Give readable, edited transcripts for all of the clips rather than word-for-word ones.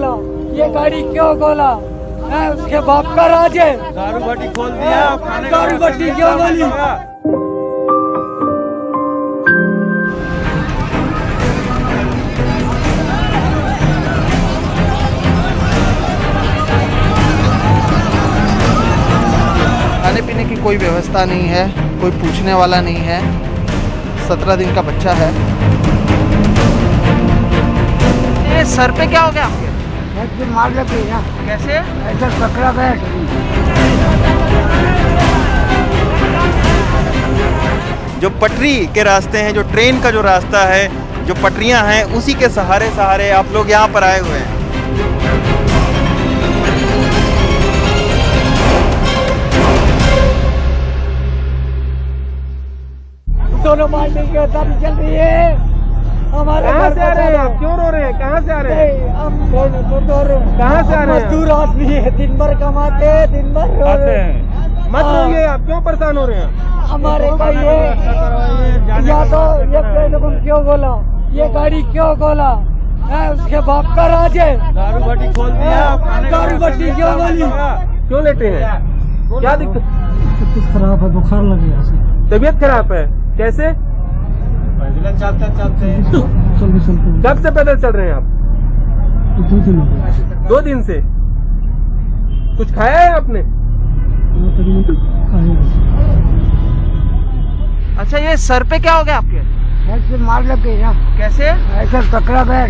खोला, ये गाड़ी क्यों खोला? उसके बाप का राज है। दारू भट्टी खोल दिया, दारू भट्टी क्यों खोली? खाने पीने की कोई व्यवस्था नहीं है, कोई पूछने वाला नहीं है। 17 दिन का बच्चा है। ये सर पे क्या हो गया आपके? मार लगी ना। कैसे? ऐसा पकड़ा गया। जो पटरी के रास्ते हैं, जो ट्रेन का जो रास्ता है, जो पटरियां हैं, उसी के सहारे सहारे आप लोग यहाँ पर आए हुए हैं। दोनों मारने की तैयारी चल रही है। हमारे कहाँ से आ रहे हैं आप? क्यों रो रहे हैं? कहाँ से आ रहे हैं? कहाँ से आ रहे हैं? मजदूर आदमी है, दिन भर कमाते हैं, दिन भर रो रहे हैं। मत रोइए, आप क्यों परेशान हो रहे हैं? हमारे को ये या तो ये ट्रेन क्यों खोला, ये गाड़ी क्यों खोला? उसके बाप का राज है। दारू भट्टी खोल दिया, दारू भट्टी क्यों खोली? क्यों लेटे हैं? क्या दिक्कत? तबीयत खराब है, बुखार लग गया। तबीयत खराब है? कैसे? चलते कब से पैदल चल रहे हैं आप? 2 दिन से। कुछ खाया है आपने? अच्छा, ये सर पे क्या हो गया आपके? ऐसे मार लग गई ना। कैसे? ऐसा पकड़ा गया।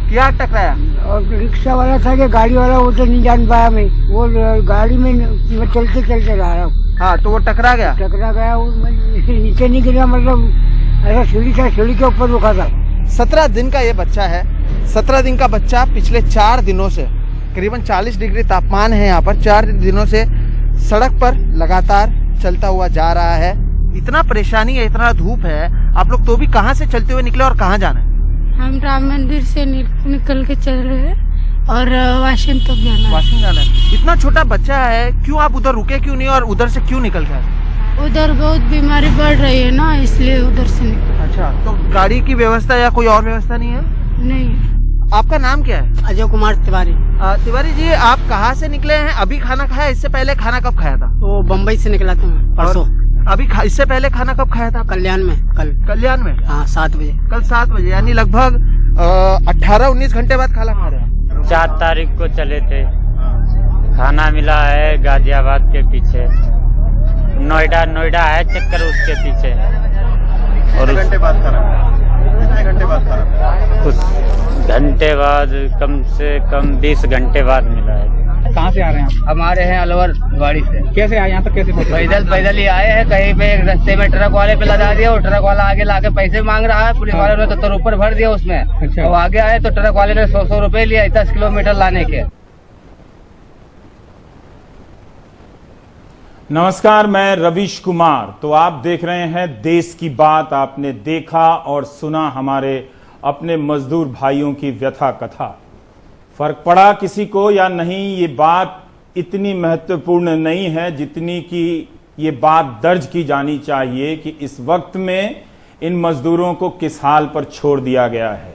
क्या टकराया? और रिक्शा वाला था कि गाड़ी वाला, वो तो नहीं जान पाया। मैं वो गाड़ी में मैं चलते चलते रहा हूँ। हाँ, तो वो टकरा गया। टकरा गया, वो नीचे नहीं गिरा, मतलब ऐसा सीढ़ी था, सीढ़ी के ऊपर रुका था। 17 दिन का ये बच्चा है। 17 दिन का बच्चा पिछले 4 दिनों से, करीबन 40 डिग्री तापमान है यहाँ पर, 4 दिनों से सड़क पर लगातार चलता हुआ जा रहा है। इतना परेशानी है, इतना धूप है। आप लोग तो भी कहाँ से चलते हुए निकले और कहाँ जाना है? हम राम मंदिर से निकल के चल रहे हैं और वाशिंग तक जाना है। वाशिंग जाना है। इतना छोटा बच्चा है, क्यों आप उधर रुके क्यों नहीं और उधर से क्यों निकल गए? उधर बहुत बीमारी बढ़ रही है ना, इसलिए उधर से निकल। अच्छा, तो गाड़ी की व्यवस्था या कोई और व्यवस्था नहीं है? नहीं। आपका नाम क्या है? अजय कुमार तिवारी। तिवारी जी, आप कहाँ से निकले हैं? अभी खाना खाया? इससे पहले खाना कब खाया था? वो बम्बई से निकला था परसों। अभी इससे पहले खाना कब खाया था? कल्याण में। कल्याण में? हाँ, 7 बजे। कल 7 बजे, यानी लगभग 18-19 घंटे बाद खाना खा रहे हैं। 4 तारीख को चले थे। खाना मिला है गाजियाबाद के पीछे, नोएडा है चक्कर उसके पीछे। और कितने घंटे बाद खाना? उस घंटे बाद कम से कम 20 घंटे बाद मिला है। कहाँ से आ रहे हैं आप? हमारे हैं अलवर गाड़ी से। कैसे आए यहाँ तक? कैसे पहुँचे? पैदल ही आए हैं। कहीं पे रास्ते में ट्रक वाले पे लगा दिया, और ट्रक वाला आगे लाके पैसे मांग रहा है। पुलिस वाले ने तो ऊपर भर दिया उसमें। अच्छा। वो आगे आए तो ट्रक वाले ने 100 रुपए लिया 10 किलोमीटर लाने के। नमस्कार, मैं रवीश कुमार। तो आप देख रहे हैं देश की बात। आपने देखा और सुना हमारे अपने मजदूर भाइयों की व्यथा कथा। फर्क पड़ा किसी को या नहीं, ये बात इतनी महत्वपूर्ण नहीं है जितनी कि ये बात दर्ज की जानी चाहिए कि इस वक्त में इन मजदूरों को किस हाल पर छोड़ दिया गया है।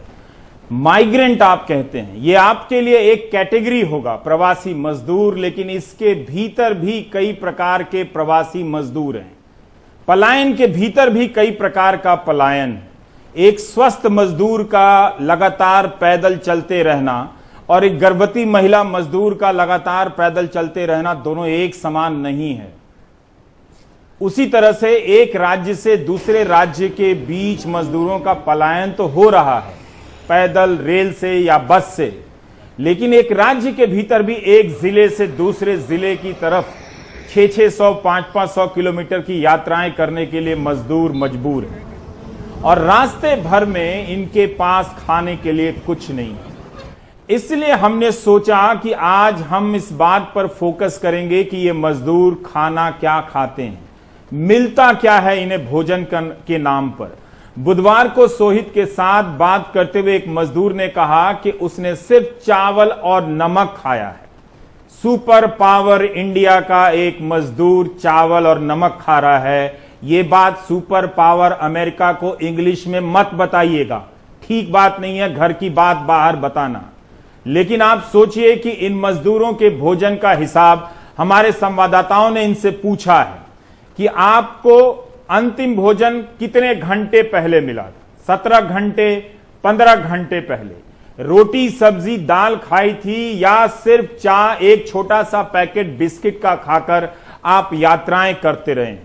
माइग्रेंट आप कहते हैं, ये आपके लिए एक कैटेगरी होगा, प्रवासी मजदूर, लेकिन इसके भीतर भी कई प्रकार के प्रवासी मजदूर हैं। पलायन के भीतर भी कई प्रकार का पलायन है। एक स्वस्थ मजदूर का लगातार पैदल चलते रहना और एक गर्भवती महिला मजदूर का लगातार पैदल चलते रहना दोनों एक समान नहीं है। उसी तरह से एक राज्य से दूसरे राज्य के बीच मजदूरों का पलायन तो हो रहा है, पैदल, रेल से या बस से, लेकिन एक राज्य के भीतर भी एक जिले से दूसरे जिले की तरफ 600-600, 500-500 किलोमीटर की यात्राएं करने के लिए मजदूर मजबूर हैं और रास्ते भर में इनके पास खाने के लिए कुछ नहीं है। इसलिए हमने सोचा कि आज हम इस बात पर फोकस करेंगे कि ये मजदूर खाना क्या खाते हैं, मिलता क्या है इन्हें भोजन के नाम पर। बुधवार को सोहित के साथ बात करते हुए एक मजदूर ने कहा कि उसने सिर्फ चावल और नमक खाया है। सुपर पावर इंडिया का एक मजदूर चावल और नमक खा रहा है। ये बात सुपर पावर अमेरिका को इंग्लिश में मत बताइएगा, ठीक बात नहीं है घर की बात बाहर बताना। लेकिन आप सोचिए कि इन मजदूरों के भोजन का हिसाब हमारे संवाददाताओं ने इनसे पूछा है कि आपको अंतिम भोजन कितने घंटे पहले मिला। 17 घंटे, 15 घंटे पहले रोटी सब्जी दाल खाई थी या सिर्फ चाय, एक छोटा सा पैकेट बिस्किट का खाकर आप यात्राएं करते रहे।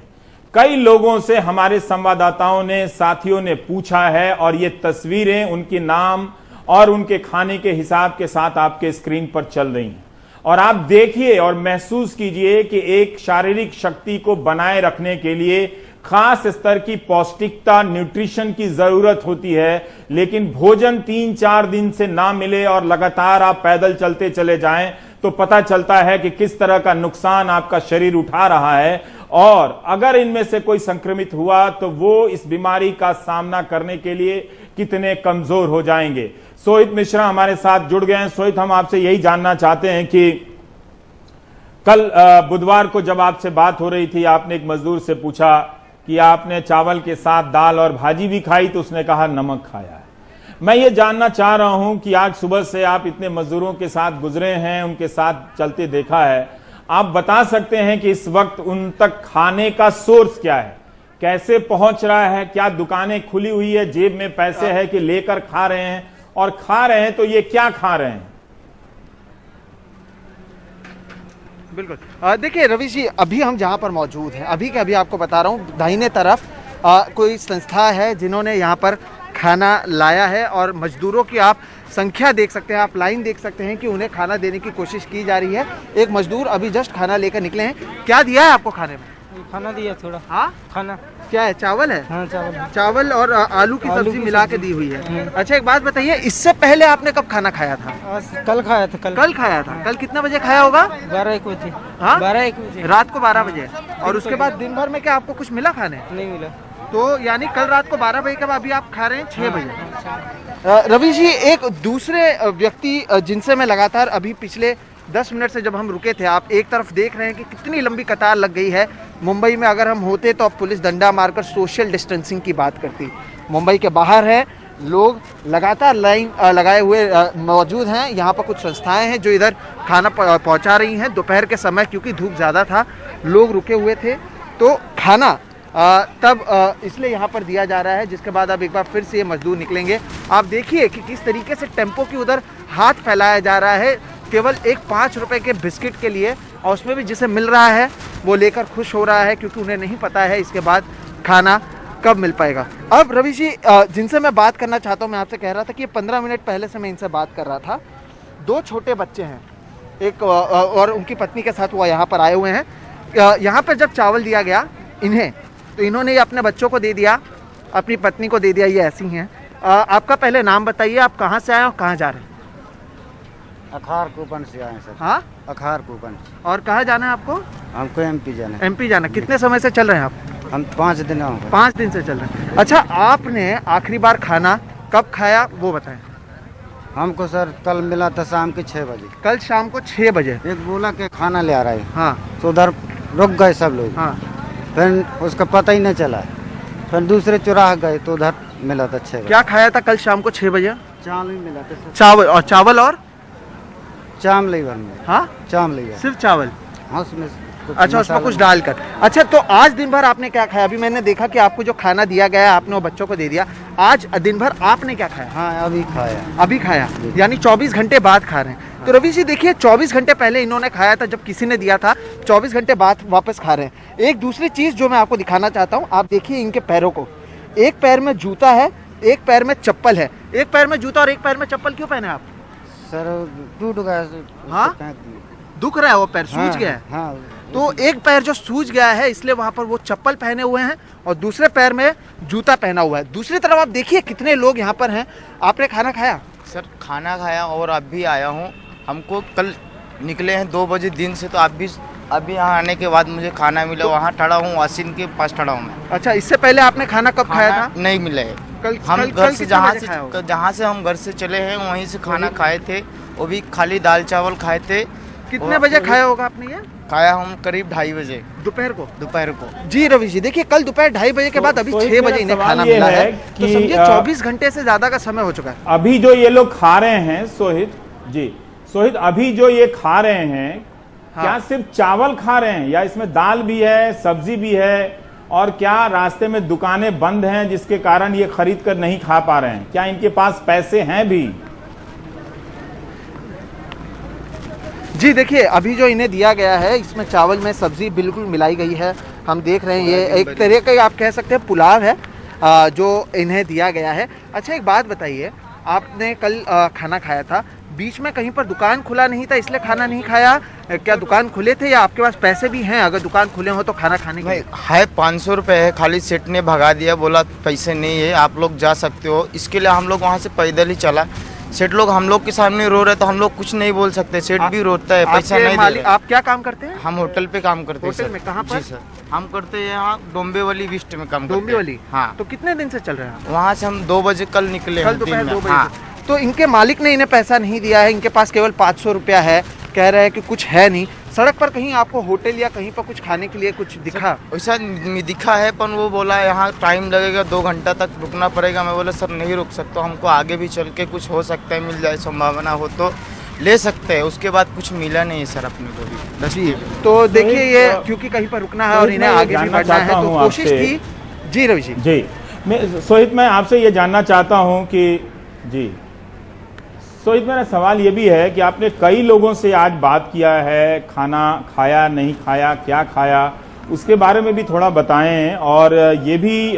कई लोगों से हमारे संवाददाताओं ने, साथियों ने पूछा है और ये तस्वीरें उनके नाम और उनके खाने के हिसाब के साथ आपके स्क्रीन पर चल रही हैं। और आप देखिए और महसूस कीजिए कि एक शारीरिक शक्ति को बनाए रखने के लिए खास स्तर की पौष्टिकता, न्यूट्रिशन की जरूरत होती है, लेकिन भोजन 3-4 दिन से ना मिले और लगातार आप पैदल चलते चले जाएं तो पता चलता है कि किस तरह का नुकसान आपका शरीर उठा रहा है। और अगर इनमें से कोई संक्रमित हुआ तो वो इस बीमारी का सामना करने के लिए कितने कमजोर हो जाएंगे। सोहित मिश्रा हमारे साथ जुड़ गए हैं। सोहित, हम आपसे यही जानना चाहते हैं कि कल बुधवार को जब आपसे बात हो रही थी, आपने एक मजदूर से पूछा कि आपने चावल के साथ दाल और भाजी भी खाई, तो उसने कहा नमक खाया है। मैं ये जानना चाह रहा हूं कि आज सुबह से आप इतने मजदूरों के साथ गुजरे हैं, उनके साथ चलते देखा है, आप बता सकते हैं कि इस वक्त उन तक खाने का सोर्स क्या है, कैसे पहुंच रहा है, क्या दुकानें खुली हुई है, जेब में पैसे है कि लेकर खा रहे हैं, और खा रहे हैं तो ये क्या खा रहे हैं? बिल्कुल। देखिए रवि जी, अभी हम जहाँ पर मौजूद हैं, अभी के अभी आपको बता रहा हूँ, दाहिने तरफ कोई संस्था है जिन्होंने यहाँ पर खाना लाया है और मजदूरों की आप संख्या देख सकते हैं, आप लाइन देख सकते हैं कि उन्हें खाना देने की कोशिश की जा रही है। एक मजदूर अभी जस्ट खाना लेकर निकले हैं। क्या दिया है आपको खाने में? खाना दिया थोड़ा। हाँ, खाना क्या है? चावल है? हाँ, चावल और आलू की सब्जी मिला के दी हुई है। अच्छा, एक बात बताइए, इससे पहले आपने कब खाना खाया था? कल खाया था। कल खाया था। कल कितने बजे खाया होगा? 12-1 बजे। हाँ, 12-1 बजे, रात को 12 बजे। और उसके बाद दिन भर में क्या आपको कुछ मिला खाने? नहीं मिला। तो यानी कल रात को 12 बजे के बाद अभी आप खा रहे हैं 6 बजे। रवि जी, एक दूसरे व्यक्ति जिनसे मैं लगातार अभी पिछले 10 मिनट से जब हम रुके थे, आप एक तरफ देख रहे हैं कि कितनी लंबी कतार लग गई है। मुंबई में अगर हम होते तो अब पुलिस डंडा मारकर सोशल डिस्टेंसिंग की बात करती। मुंबई के बाहर है, लोग लगातार लाइन लगाए हुए मौजूद हैं। यहाँ पर कुछ संस्थाएं हैं जो इधर खाना पहुँचा रही हैं। दोपहर के समय क्योंकि धूप ज़्यादा था, लोग रुके हुए थे, तो खाना तब इसलिए यहाँ पर दिया जा रहा है। जिसके बाद अब एक बार फिर से ये मजदूर निकलेंगे। आप देखिए कि किस तरीके से टेम्पो की उधर हाथ फैलाया जा रहा है केवल एक 5 रुपए के बिस्किट के लिए, और उसमें भी जिसे मिल रहा है वो लेकर खुश हो रहा है, क्योंकि उन्हें नहीं पता है इसके बाद खाना कब मिल पाएगा। अब रवि जी, जिनसे मैं बात करना चाहता हूँ, मैं आपसे कह रहा था कि 15 मिनट पहले से मैं इनसे बात कर रहा था। 2 छोटे बच्चे हैं, एक और उनकी पत्नी के साथ वो यहाँ पर आए हुए हैं। यहाँ पर जब चावल दिया गया इन्हें, तो इन्होंने ये अपने बच्चों को दे दिया, अपनी पत्नी को दे दिया। ये ऐसी हैं। आपका पहले नाम बताइए, आप कहाँ से आए और कहाँ जा रहे हैं? अखार कूपन से आए सर। हाँ, अखार कूपन। और कहाँ जाना है आपको? हमको एमपी जाना है। एमपी जाना। कितने समय से चल रहे हैं आप? हम 5 दिन हो गए। 5 दिन से चल रहे हैं। अच्छा, आपने आखिरी बार खाना कब खाया वो बताएं। हमको सर कल मिला था शाम के 6 बजे। कल शाम को 6 बजे। एक बोला के खाना ले आ रहा है। हाँ, तो उधर रुक गए सब लोग। हाँ, फिर उसका पता ही नहीं चला। फिर दूसरे चौराहा गए तो उधर मिला था 6 बजे। क्या खाया था कल शाम को 6 बजे? चावल ही मिला था सर। चावल और चाम लीवर में। हाँ, चाम लीवर। सिर्फ चावल? हाँ, उसमें अच्छा, उसमें कुछ डालकर। अच्छा, तो आज दिन भर आपने क्या खाया? अभी मैंने देखा कि आपको जो खाना दिया गया है आपने वो बच्चों को दे दिया। आज दिन भर आपने क्या खाया? हाँ, अभी खाया। अभी खाया, यानी 24 घंटे बाद खा रहे हैं। तो रवि जी देखिए, 24 घंटे पहले इन्होंने खाया था जब किसी ने दिया था, 24 घंटे बाद वापस खा रहे हैं। एक दूसरी चीज जो मैं आपको दिखाना चाहता हूँ, आप देखिए इनके पैरों को। एक पैर में जूता है, एक पैर में चप्पल है। एक पैर में जूता और एक पैर में चप्पल क्यों पहने आप? सर टूट गया। हाँ, दुख रहा है वो पैर, सूज गया है। हाँ, तो एक पैर जो सूज गया है इसलिए वहां पर वो चप्पल पहने हुए हैं और दूसरे पैर में जूता पहना हुआ है। दूसरी तरफ आप देखिए कितने लोग यहाँ पर हैं। आपने खाना खाया? सर खाना खाया और अभी आया हूँ। हमको कल निकले हैं 2 बजे दिन से, तो अभी यहाँ आने के बाद मुझे खाना मिला। वहाँ खड़ा हूँ, वासिन के पास खड़ा हूँ मैं। अच्छा, इससे पहले आपने खाना कब खाया था? नहीं मिला है। हम घर से जहाँ से हम घर से चले हैं वहीं से खाना खाए थे, वो भी खाली दाल चावल खाए थे। कितने बजे खाया होगा आपने ये? खाया हम करीब 2:30 बजे दोपहर को। जी रवि जी देखिए, कल दोपहर 2:30 बजे के बाद अभी 6 बजे इन्हें खाना मिला है। तो समझिए 24 घंटे से ज्यादा का समय हो चुका है। अभी जो ये लोग खा रहे हैं सोहित, जी सोहित, अभी जो ये खा रहे हैं, हाँ। क्या सिर्फ चावल खा रहे हैं या इसमें दाल भी है, सब्जी भी है, और क्या रास्ते में दुकानें बंद हैं जिसके कारण ये खरीद कर नहीं खा पा रहे हैं? क्या इनके पास पैसे हैं भी? जी देखिए, अभी जो इन्हें दिया गया है इसमें चावल में सब्जी बिल्कुल मिलाई गई है। हम देख रहे हैं ये एक तरह का आप कह सकते हैं पुलाव है जो इन्हें दिया गया है। अच्छा एक बात बताइए, आपने कल खाना खाया था, बीच में कहीं पर दुकान खुला नहीं था इसलिए खाना नहीं खाया? क्या दुकान खुले थे या आपके पास पैसे भी हैं अगर दुकान खुले हो तो खाना खाने के? भाई है 500 रुपये है, खाली सेठ ने भगा दिया, बोला पैसे नहीं है, आप लोग जा सकते हो। इसके लिए हम लोग वहाँ से पैदल ही चला। सेठ लोग हम लोग के सामने रो रहे तो हम लोग कुछ नहीं बोल सकते, सेठ भी रोता है, पैसा नहीं दे रहे। आप क्या काम करते हैं? हम होटल पे काम करते हैं। होटल में कहाँ पर? जी सर, हम करते हैं यहाँ डोंबिवली वेस्ट में काम करते हैं। डोंबिवली? हाँ। तो कितने दिन से चल रहे हैं? वहाँ से हम 2 बजे कल निकले कल हैं, दोपहर दिन में। 2 बजे हाँ। से। तो इनके मालिक ने इन्हें पैसा नहीं दिया है, इनके पास केवल 500 रुपया है, कह रहे हैं कि कुछ है नहीं। सड़क पर कहीं आपको होटल या कहीं पर कुछ खाने के लिए कुछ दिखा? वैसा दिखा है, पर वो बोला यहाँ टाइम लगेगा, 2 घंटा तक रुकना पड़ेगा। मैं बोला सर नहीं रुक सकता, हमको आगे भी चल के कुछ हो सकता है, मिल जाए, संभावना हो तो ले सकते हैं। उसके बाद कुछ मिला नहीं है सर अपने को भी। जी तो देखिए ये क्योंकि कहीं पर रुकना है और इन्हें आगे भी बढ़ना है तो कोशिश थी। जी रवि जी, मैं सोहित, मैं आपसे ये जानना चाहता हूँ कि जी सोहित, मेरा सवाल ये भी है कि आपने कई लोगों से आज बात किया है, खाना खाया नहीं खाया, क्या खाया, उसके बारे में भी थोड़ा बताएं, और ये भी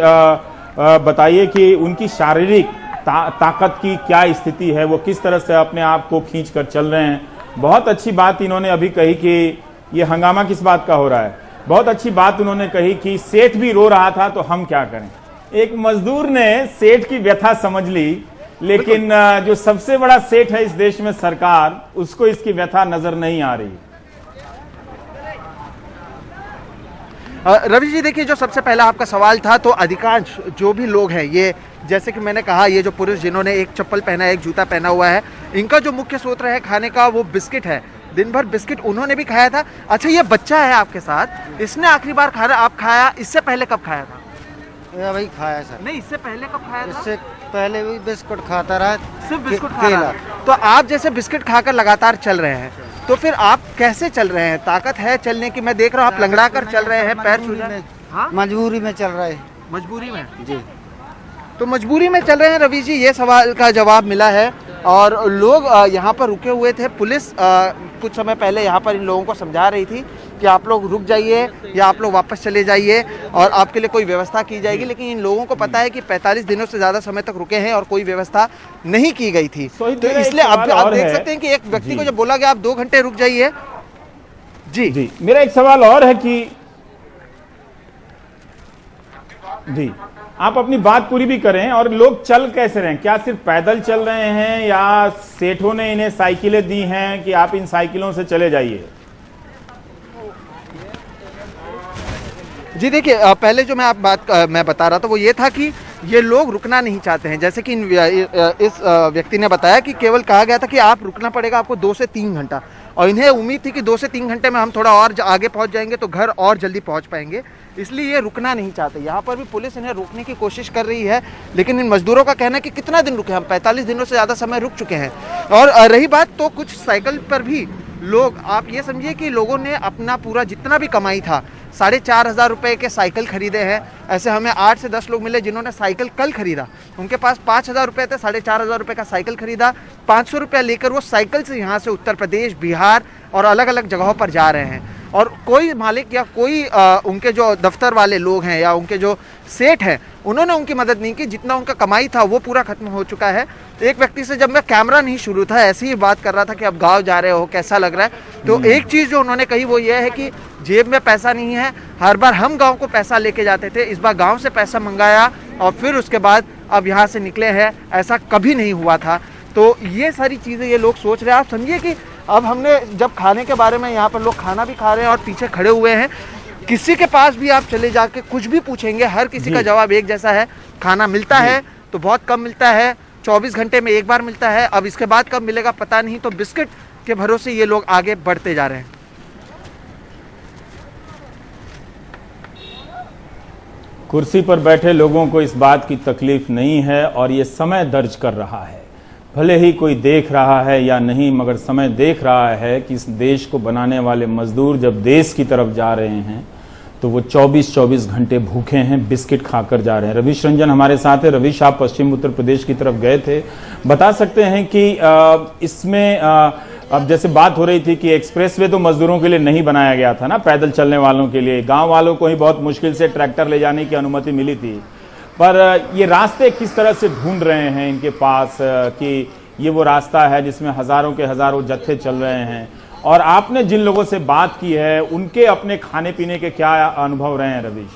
बताइए कि उनकी शारीरिक ताकत की क्या स्थिति है, वो किस तरह से अपने आप को खींच कर चल रहे हैं। बहुत अच्छी बात इन्होंने अभी कही कि ये हंगामा किस बात का हो रहा है। बहुत अच्छी बात उन्होंने कही कि सेठ भी रो रहा था तो हम क्या करें। एक मजदूर ने सेठ की व्यथा समझ ली, लेकिन जो सबसे बड़ा सेठ है इस देश में, सरकार, उसको इसकी व्यथा नजर नहीं आ रही। रवि जी देखिए, जो सबसे पहला आपका सवाल था, तो अधिकांश जो भी लोग हैं, ये जैसे कि मैंने कहा, ये जो पुरुष जिन्होंने एक चप्पल पहना है, एक जूता पहना हुआ है, इनका जो मुख्य स्रोत है खाने का वो बिस्किट है। दिन भर बिस्किट उन्होंने भी खाया था। अच्छा ये बच्चा है आपके साथ, इसने आखिरी बार खाना आप खाया, इससे पहले कब खाया था? भाई खाया सर। नहीं, इससे पहले कब खाया था? इससे पहले भी बिस्कुट खाता रहा, सिर्फ बिस्कुट खा रहा है। तो आप जैसे बिस्किट खाकर लगातार चल रहे हैं, तो फिर आप कैसे चल रहे हैं? ताकत है चलने की? मैं देख रहा हूँ आप लंगड़ा कर चल रहे हैं, पैर छू रहे हैं। मजबूरी में चल रहा है। मजबूरी में? जी। तो मजबूरी में चल रहे हैं रवि जी, ये सवाल का जवाब मिला है। और लोग यहाँ पर रुके हुए थे, पुलिस कुछ समय पहले यहाँ पर इन लोगों को समझा रही थी कि आप लोग रुक जाइए या आप लोग वापस चले जाइए और आपके लिए कोई व्यवस्था की जाएगी, लेकिन इन लोगों को पता है कि 45 दिनों से ज़्यादा समय तक रुके हैं और कोई व्यवस्था नहीं की गई थी। तो इसलिए अब आप देख सकते हैं कि एक व्यक्ति को जब बोला गया आप 2 घंटे रुक जाइए। जी, मेरा एक सवाल और है कि जी आप अपनी बात पूरी भी करें, और लोग चल कैसे रहे हैं? क्या सिर्फ पैदल चल रहे हैं या सेठों ने इन्हें साइकिलें दी हैं कि आप इन साइकिलों से चले जाइए? जी देखिए, पहले जो मैं बता रहा था वो ये था कि ये लोग रुकना नहीं चाहते हैं। जैसे कि इस व्यक्ति ने बताया कि केवल कहा गया था कि आप रुकना पड़ेगा आपको 2 से 3 घंटा, और इन्हें उम्मीद थी कि 2 से 3 घंटे में हम थोड़ा और आगे पहुंच जाएंगे तो घर और जल्दी पहुंच पाएंगे, इसलिए ये रुकना नहीं चाहते। यहाँ पर भी पुलिस इन्हें रोकने की कोशिश कर रही है, लेकिन इन मजदूरों का कहना है कि कितना दिन रुके, हम 45 दिनों से ज़्यादा समय रुक चुके हैं। और रही बात तो कुछ साइकिल पर भी लोग, आप ये समझिए कि लोगों ने अपना पूरा जितना भी कमाई था, 4,500 रुपये के साइकिल खरीदे हैं। ऐसे हमें 8 से 10 लोग मिले जिन्होंने साइकिल कल खरीदा, उनके पास 5,000 रुपये थे, 4,500 रुपये का साइकिल खरीदा। 500 रुपया लेकर वो साइकिल से यहाँ से उत्तर प्रदेश, बिहार और अलग अलग जगहों पर जा रहे हैं। और कोई मालिक या कोई उनके जो दफ्तर वाले लोग हैं या उनके जो सेठ हैं, उन्होंने उनकी मदद नहीं की। जितना उनका कमाई था वो पूरा खत्म हो चुका है। एक व्यक्ति से जब मैं कैमरा नहीं शुरू था ऐसी ही बात कर रहा था कि अब गांव जा रहे हो, कैसा लग रहा है, तो एक चीज़ जो उन्होंने कही वो ये है कि जेब में पैसा नहीं है। हर बार हम गांव को पैसा लेके जाते थे, इस बार गांव से पैसा मंगाया और फिर उसके बाद अब यहाँ से निकले हैं, ऐसा कभी नहीं हुआ था। तो ये सारी चीज़ें ये लोग सोच रहे हैं। आप समझिए कि अब हमने जब खाने के बारे में, यहाँ पर लोग खाना भी खा रहे हैं और पीछे खड़े हुए हैं, किसी के पास भी आप चले जाके कुछ भी पूछेंगे, हर किसी का जवाब एक जैसा है। खाना मिलता है तो बहुत कम मिलता है, 24 घंटे में एक बार मिलता है, अब इसके बाद कब मिलेगा पता नहीं। तो बिस्किट के भरोसे ये लोग आगे बढ़ते जा रहे हैं। कुर्सी पर बैठे लोगों को इस बात की तकलीफ नहीं है और ये समय दर्ज कर रहा है। भले ही कोई देख रहा है या नहीं, मगर समय देख रहा है कि इस देश को बनाने वाले मजदूर जब देश की तरफ जा रहे हैं तो वो 24-24 घंटे भूखे हैं, बिस्किट खाकर जा रहे हैं। रवीश रंजन हमारे साथ है। रवीश, आप पश्चिम उत्तर प्रदेश की तरफ गए थे, बता सकते हैं कि इसमें अब जैसे बात हो रही थी कि एक्सप्रेसवे तो मजदूरों के लिए नहीं बनाया गया था ना, पैदल चलने वालों के लिए, गांव वालों को ही बहुत मुश्किल से ट्रैक्टर ले जाने की अनुमति मिली थी, पर ये रास्ते किस तरह से ढूंढ रहे हैं इनके पास कि ये वो रास्ता है जिसमें हजारों के हजारों जत्थे चल रहे हैं? और आपने जिन लोगों से बात की है उनके अपने खाने पीने के क्या अनुभव रहे हैं रवीश?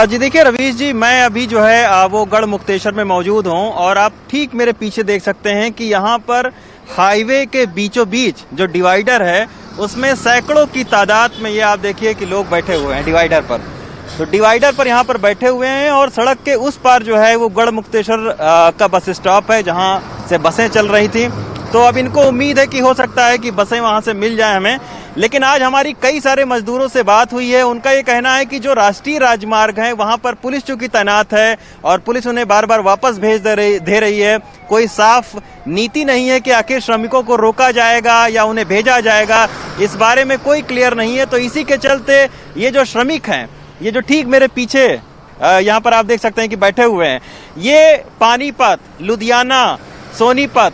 जी देखिए रवीश जी, मैं अभी जो है वो गढ़ मुक्तेश्वर में मौजूद हूं और आप ठीक मेरे पीछे देख सकते हैं कि यहां पर हाईवे के बीचों बीच जो डिवाइडर है उसमें सैकड़ों की तादाद में ये आप देखिए कि लोग बैठे हुए हैं डिवाइडर पर। तो डिवाइडर पर यहाँ पर बैठे हुए हैं और सड़क के उस पार जो है वो गढ़ मुक्तेश्वर का बस स्टॉप है जहाँ से बसें चल रही थी। तो अब इनको उम्मीद है कि हो सकता है कि बसें वहां से मिल जाए हमें। लेकिन आज हमारी कई सारे मजदूरों से बात हुई है, उनका ये कहना है कि जो राष्ट्रीय राजमार्ग है वहां पर पुलिस चूंकि तैनात है और पुलिस उन्हें बार बार वापस भेज दे रही है, कोई साफ नीति नहीं है कि आखिर श्रमिकों को रोका जाएगा या उन्हें भेजा जाएगा, इस बारे में कोई क्लियर नहीं है। तो इसी के चलते ये जो श्रमिक हैं, ये जो ठीक मेरे पीछे यहाँ पर आप देख सकते हैं कि बैठे हुए हैं, ये पानीपत, लुधियाना, सोनीपत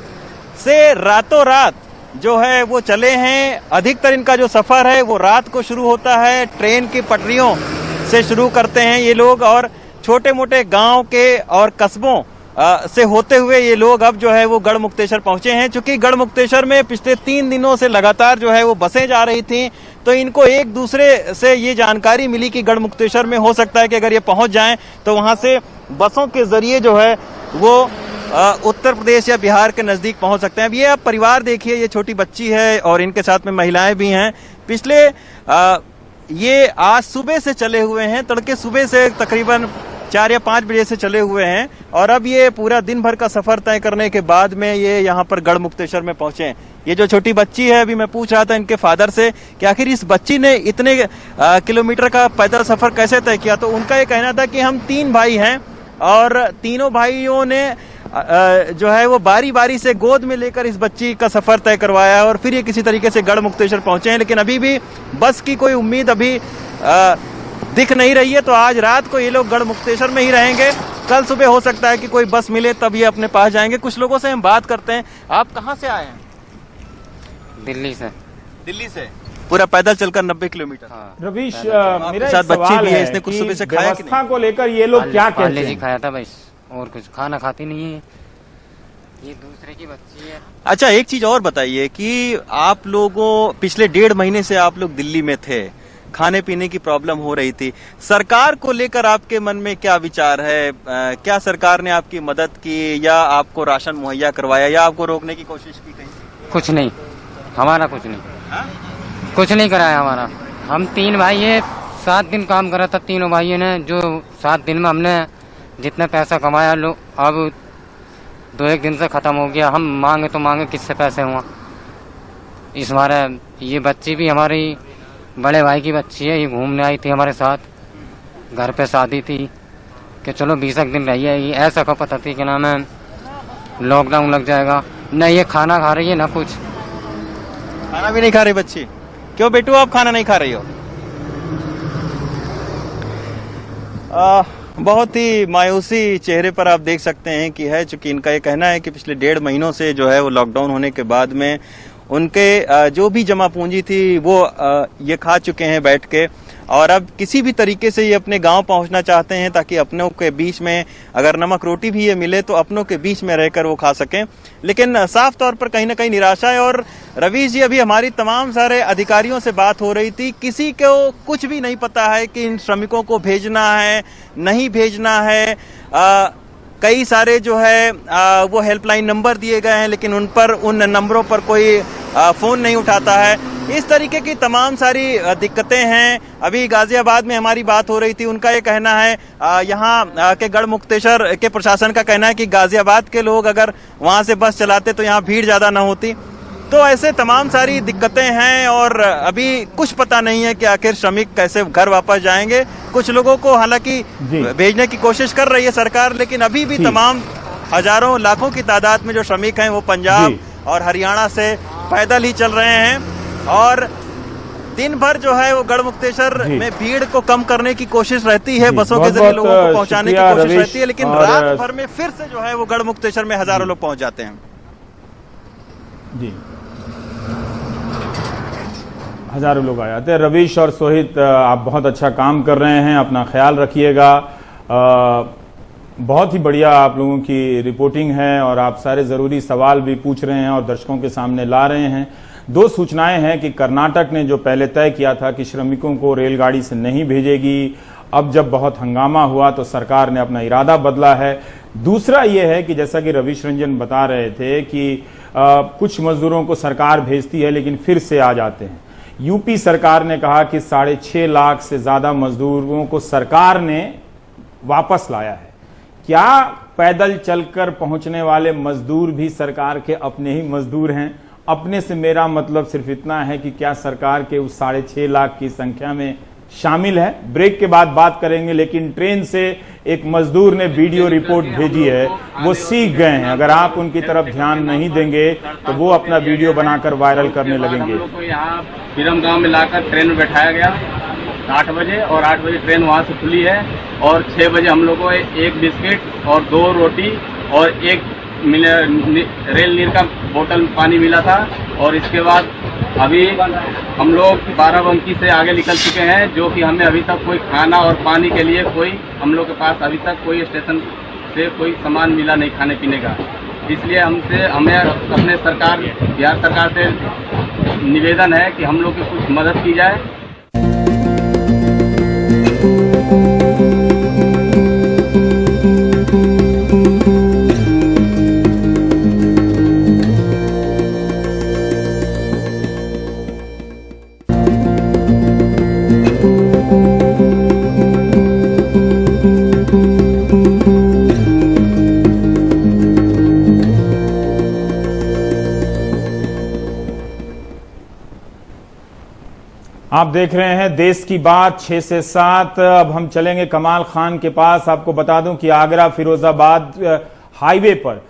से रातों रात जो है वो चले हैं। अधिकतर इनका जो सफर है वो रात को शुरू होता है, ट्रेन की पटरियों से शुरू करते हैं ये लोग और छोटे मोटे गांव के और कस्बों से होते हुए ये लोग अब जो है वो गढ़ मुक्तेश्वर पहुंचे हैं। चूंकि गढ़ मुक्तेश्वर में पिछले 3 दिनों से लगातार जो है वो बसें जा रही थी, तो इनको एक दूसरे से ये जानकारी मिली कि गढ़ मुक्तेश्वर में हो सकता है कि अगर ये पहुंच जाएं तो वहां से बसों के जरिए जो है वो उत्तर प्रदेश या बिहार के नजदीक पहुंच सकते हैं। अब ये आप परिवार देखिए, ये छोटी बच्ची है और इनके साथ में महिलाएं भी हैं। पिछले ये आज सुबह से चले हुए हैं, तड़के सुबह से तकरीबन 4 या 5 बजे से चले हुए हैं और अब ये पूरा दिन भर का सफर तय करने के बाद में ये यहाँ पर गढ़ मुक्तेश्वर में पहुंचे हैं। ये जो छोटी बच्ची है, अभी मैं पूछ रहा था इनके फादर से कि आखिर इस बच्ची ने इतने किलोमीटर का पैदल सफर कैसे तय किया, तो उनका ये कहना था कि हम 3 भाई हैं और तीनों भाइयों ने जो है वो बारी बारी से गोद में लेकर इस बच्ची का सफर तय करवाया है और फिर ये किसी तरीके से गढ़ मुक्तेश्वर पहुंचे हैं। लेकिन अभी भी बस की कोई उम्मीद अभी दिख नहीं रही है। तो आज रात को ये लोग गढ़ मुक्तेश्वर में ही रहेंगे, कल सुबह हो सकता है कि कोई बस मिले तब ये अपने पास जाएंगे। कुछ लोगों से हम बात करते हैं। आप कहाँ से आए हैं? दिल्ली से। दिल्ली से पूरा पैदल चलकर 90 किलोमीटर। हाँ। रवीश, मेरा साथ एक बच्ची सवाल भी है, है इसने कुछ कि सुबह से खाया कि नहीं? व्यवस्था को लेकर ये लोग क्या कहते पार्ले जी हैं? खाया था बस, और कुछ खाना खाती नहीं है। ये दूसरे की बच्ची है। अच्छा, एक चीज और बताइए कि आप लोगों पिछले 1.5 महीने से आप लोग दिल्ली में थे, खाने पीने की प्रॉब्लम हो रही थी, सरकार को लेकर आपके मन में क्या विचार है? क्या सरकार ने आपकी मदद की या आपको राशन मुहैया करवाया या आपको रोकने की कोशिश की कहीं? कुछ नहीं, हमारा कुछ नहीं। हा? कुछ नहीं कराया हमारा। हम 3 भाई है, 7 दिन काम करा था तीनों भाइयों ने, जो 7 दिन में हमने जितना पैसा कमाया लो अब 2-1 दिन से खत्म हो गया। हम मांगे तो मांगे, किससे पैसे हुआ? इस बार ये बच्ची भी हमारी बड़े भाई की बच्ची है, ये घूमने आई थी हमारे साथ, घर पे शादी थी कि चलो 20 दिन रहिए। ये ऐसा का पता थी कि नाम है लॉकडाउन लग जाएगा, न ये खाना खा रही है ना कुछ। खाना भी नहीं खा रही बच्ची? क्यों बेटू, आप खाना नहीं खा रही हो? बहुत ही मायूसी चेहरे पर आप देख सकते हैं कि है, चूंकि इनका ये कहना है कि पिछले 1.5 महीनों से जो है वो लॉकडाउन होने के बाद में उनके जो भी जमा पूंजी थी वो ये खा चुके हैं बैठ के, और अब किसी भी तरीके से ये अपने गांव पहुंचना चाहते हैं ताकि अपनों के बीच में अगर नमक रोटी भी ये मिले तो अपनों के बीच में रहकर वो खा सकें। लेकिन साफ तौर पर कहीं ना कहीं निराशा है। और रवीश जी, अभी हमारी तमाम सारे अधिकारियों से बात हो रही थी, किसी को कुछ भी नहीं पता है कि इन श्रमिकों को भेजना है नहीं भेजना है। कई सारे जो है वो हेल्पलाइन नंबर दिए गए हैं, लेकिन उन नंबरों पर कोई फोन नहीं उठाता है। इस तरीके की तमाम सारी दिक्कतें हैं। अभी गाजियाबाद में हमारी बात हो रही थी, उनका ये कहना है, यहाँ के गढ़ मुक्तेश्वर के प्रशासन का कहना है कि गाजियाबाद के लोग अगर वहां से बस चलाते तो यहाँ भीड़ ज्यादा ना होती। तो ऐसे तमाम सारी दिक्कतें हैं और अभी कुछ पता नहीं है कि आखिर श्रमिक कैसे घर वापस जाएंगे। कुछ लोगों को हालांकि भेजने की कोशिश कर रही है सरकार, लेकिन अभी भी तमाम हजारों लाखों की तादाद में जो श्रमिक हैं वो पंजाब और हरियाणा से पैदल ही चल रहे हैं। और दिन भर जो है वो गढ़मुक्तेश्वर में भीड़ को कम करने की कोशिश रहती है, बसों के जरिए लोगों को पहुंचाने की कोशिश रहती है, लेकिन रात भर में फिर से जो है वो गढ़मुक्तेश्वर में हजारों लोग पहुंच जाते हैं। जी, हजारों लोग आ जाते हैं। रवीश और सोहित, आप बहुत अच्छा काम कर रहे हैं, अपना ख्याल रखिएगा। बहुत ही बढ़िया आप लोगों की रिपोर्टिंग है और आप सारे जरूरी सवाल भी पूछ रहे हैं और दर्शकों के सामने ला रहे हैं। दो सूचनाएं हैं कि कर्नाटक ने जो पहले तय किया था कि श्रमिकों को रेलगाड़ी से नहीं भेजेगी, अब जब बहुत हंगामा हुआ तो सरकार ने अपना इरादा बदला है। दूसरा यह है कि जैसा कि रवीश रंजन बता रहे थे कि कुछ मजदूरों को सरकार भेजती है लेकिन फिर से आ जाते हैं। यूपी सरकार ने कहा कि 6.5 लाख से ज्यादा मजदूरों को सरकार ने वापस लाया है। क्या पैदल चलकर पहुंचने वाले मजदूर भी सरकार के अपने ही मजदूर हैं? अपने से मेरा मतलब सिर्फ इतना है कि क्या सरकार के उस 6.5 लाख की संख्या में शामिल है? ब्रेक के बाद बात करेंगे, लेकिन ट्रेन से एक मजदूर ने वीडियो रिपोर्ट भेजी है, वो सीख गए हैं। अगर आप उनकी तरफ ध्यान नहीं देंगे तो वो अपना वीडियो बनाकर वायरल करने लगेंगे। हम लोग को यहाँ बिरम गांव में लाकर ट्रेन में बैठाया गया 8 बजे, और 8 बजे ट्रेन वहाँ से खुली है और 6 बजे हम लोग को 1 बिस्किट और 2 रोटी और 1 रेल नीर का बोतल पानी मिला था। और इसके बाद अभी हम लोग 12 बंकी से आगे निकल चुके हैं, जो कि हमें अभी तक कोई खाना और पानी के लिए कोई हम लोग के पास अभी तक कोई स्टेशन से कोई सामान मिला नहीं खाने पीने का। इसलिए हमें अपने सरकार, बिहार सरकार से निवेदन है कि हम लोग की कुछ मदद की जाए। आप देख रहे हैं देश की बात 6 से 7। अब हम चलेंगे कमाल खान के पास। आपको बता दूं कि आगरा फिरोजाबाद हाईवे पर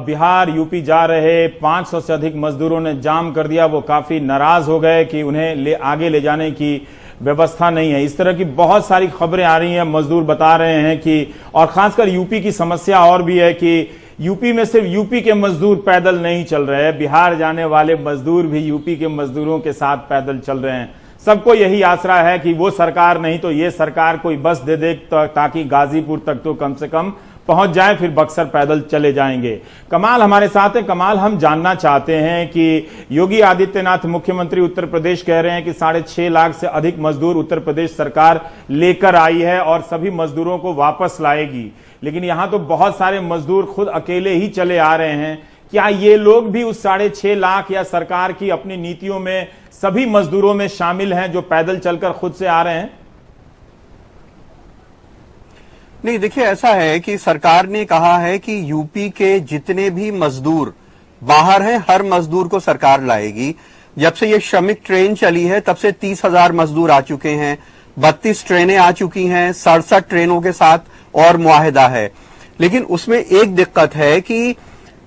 बिहार यूपी जा रहे 500 से अधिक मजदूरों ने जाम कर दिया। वो काफी नाराज हो गए कि उन्हें आगे ले जाने की व्यवस्था नहीं है। इस तरह की बहुत सारी खबरें आ रही हैं। मजदूर बता रहे हैं कि, और खासकर यूपी की समस्या और भी है कि यूपी में सिर्फ यूपी के मजदूर पैदल नहीं चल रहे हैं, बिहार जाने वाले मजदूर भी यूपी के मजदूरों के साथ पैदल चल रहे हैं। सबको यही आसरा है कि वो सरकार नहीं तो ये सरकार कोई बस दे दे ताकि गाजीपुर तक तो कम से कम पहुंच जाए, फिर बक्सर पैदल चले जाएंगे। कमाल हमारे साथ है। कमाल, हम जानना चाहते हैं कि योगी आदित्यनाथ मुख्यमंत्री उत्तर प्रदेश कह रहे हैं कि 6.5 लाख से अधिक मजदूर उत्तर प्रदेश सरकार लेकर आई है और सभी मजदूरों को वापस लाएगी, लेकिन यहां तो बहुत सारे मजदूर खुद अकेले ही चले आ रहे हैं। क्या ये लोग भी उस 6.5 लाख या सरकार की अपनी नीतियों में सभी मजदूरों में शामिल हैं जो पैदल चलकर खुद से आ रहे हैं? नहीं, देखिए ऐसा है कि सरकार ने कहा है कि यूपी के जितने भी मजदूर बाहर हैं हर मजदूर को सरकार लाएगी। जब से ये श्रमिक ट्रेन चली है तब से 30,000 मजदूर आ चुके हैं, 32 ट्रेनें आ चुकी हैं, 67 ट्रेनों के साथ और मुआहिदा है। लेकिन उसमें एक दिक्कत है कि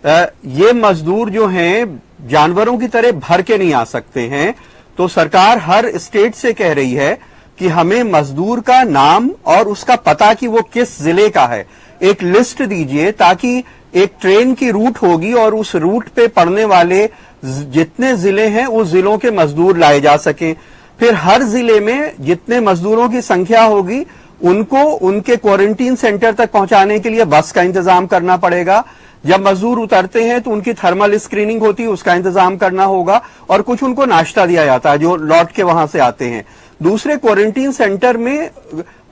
ये मजदूर जो हैं जानवरों की तरह भर के नहीं आ सकते हैं, तो सरकार हर स्टेट से कह रही है कि हमें मजदूर का नाम और उसका पता कि वो किस जिले का है एक लिस्ट दीजिए, ताकि एक ट्रेन की रूट होगी और उस रूट पे पड़ने वाले जितने जिले हैं उस जिलों के मजदूर लाए जा सकें। फिर हर जिले में जितने मजदूरों की संख्या होगी उनको उनके क्वारंटीन सेंटर तक पहुंचाने के लिए बस का इंतजाम करना पड़ेगा। जब मजदूर उतरते हैं तो उनकी थर्मल स्क्रीनिंग होती है, उसका इंतजाम करना होगा, और कुछ उनको नाश्ता दिया जाता है जो लौट के वहां से आते हैं। दूसरे क्वारंटीन सेंटर में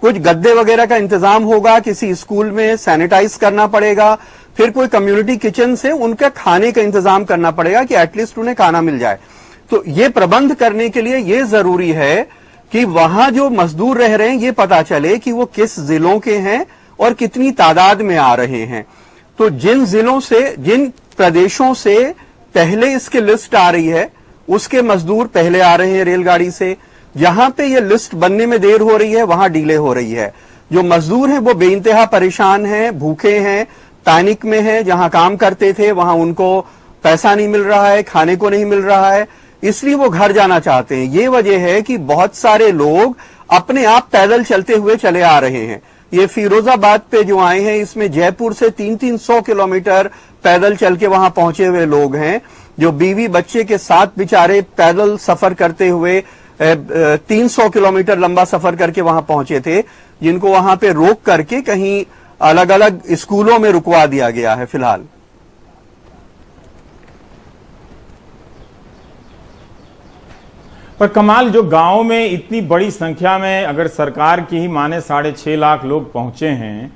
कुछ गद्दे वगैरह का इंतजाम होगा, किसी स्कूल में सैनिटाइज करना पड़ेगा, फिर कोई कम्युनिटी किचन से उनका खाने का इंतजाम करना पड़ेगा कि एटलीस्ट उन्हें खाना मिल जाए। तो ये प्रबंध करने के लिए ये जरूरी है कि वहां जो मजदूर रह रहे हैं ये पता चले कि वो किस जिलों के हैं और कितनी तादाद में आ रहे हैं। तो जिन जिलों से, जिन प्रदेशों से पहले इसकी लिस्ट आ रही है, उसके मजदूर पहले आ रहे हैं रेलगाड़ी से। जहां पे ये लिस्ट बनने में देर हो रही है वहां डिले हो रही है। जो मजदूर हैं वो बेइंतहा परेशान हैं, भूखे हैं, पैनिक में हैं। जहां काम करते थे वहां उनको पैसा नहीं मिल रहा है, खाने को नहीं मिल रहा है, इसलिए वो घर जाना चाहते हैं। ये वजह है कि बहुत सारे लोग अपने आप पैदल चलते हुए चले आ रहे हैं। ये फिरोजाबाद पे जो आए हैं, इसमें जयपुर से 300-300 किलोमीटर पैदल चल के वहां पहुंचे हुए लोग हैं, जो बीवी बच्चे के साथ बेचारे पैदल सफर करते हुए 300 किलोमीटर लंबा सफर करके वहां पहुंचे थे, जिनको वहां पे रोक करके कहीं अलग अलग स्कूलों में रुकवा दिया गया है फिलहाल। पर कमाल, जो गांव में इतनी बड़ी संख्या में, अगर सरकार की ही माने 6.5 लाख लोग पहुंचे हैं,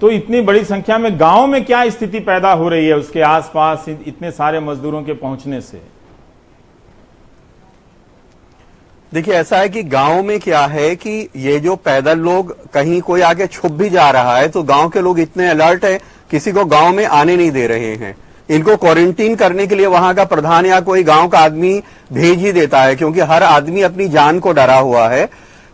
तो इतनी बड़ी संख्या में गांव में क्या स्थिति पैदा हो रही है उसके आसपास इतने सारे मजदूरों के पहुंचने से? देखिए, ऐसा है कि गांव में क्या है कि ये जो पैदल लोग कहीं कोई आके छुप भी जा रहा है तो गांव के लोग इतने अलर्ट है, किसी को गांव में आने नहीं दे रहे हैं। इनको क्वारंटीन करने के लिए वहां का प्रधान या कोई गांव का आदमी भेज ही देता है, क्योंकि हर आदमी अपनी जान को डरा हुआ है।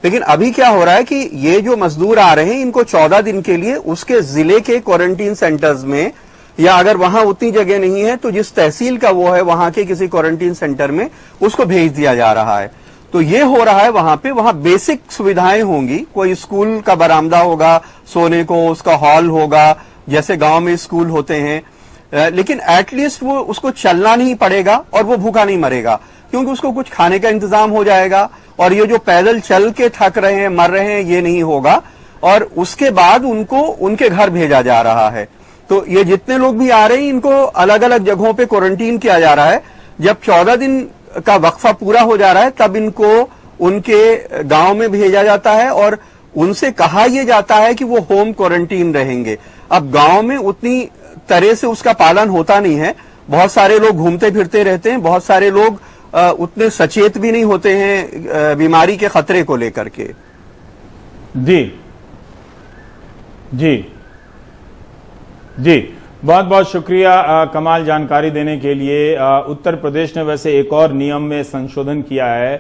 लेकिन अभी क्या हो रहा है कि ये जो मजदूर आ रहे हैं, इनको 14 दिन के लिए उसके जिले के क्वारंटीन सेंटर्स में, या अगर वहां उतनी जगह नहीं है तो जिस तहसील का वो है वहां के किसी क्वारंटीन सेंटर में उसको भेज दिया जा रहा है। तो ये हो रहा है वहां पे, वहां बेसिक सुविधाएं होंगी, कोई स्कूल का बरामदा होगा, सोने को उसका हॉल होगा, जैसे गांव में स्कूल होते हैं, लेकिन एटलीस्ट वो उसको चलना नहीं पड़ेगा और वो भूखा नहीं मरेगा, क्योंकि उसको कुछ खाने का इंतजाम हो जाएगा। और ये जो पैदल चल के थक रहे हैं, मर रहे हैं, ये नहीं होगा। और उसके बाद उनको उनके घर भेजा जा रहा है। तो ये जितने लोग भी आ रहे हैं, इनको अलग अलग जगहों पे क्वारंटीन किया जा रहा है। जब 14 दिन का वक्फा पूरा हो जा रहा है, तब इनको उनके गांव में भेजा जाता है और उनसे कहा यह जाता है कि वो होम क्वारंटीन रहेंगे। अब गांव में उतनी तरह से उसका पालन होता नहीं है, बहुत सारे लोग घूमते फिरते रहते हैं, बहुत सारे लोग उतने सचेत भी नहीं होते हैं बीमारी के खतरे को लेकर के। जी जी जी, बहुत बहुत शुक्रिया कमाल जानकारी देने के लिए। उत्तर प्रदेश ने वैसे एक और नियम में संशोधन किया है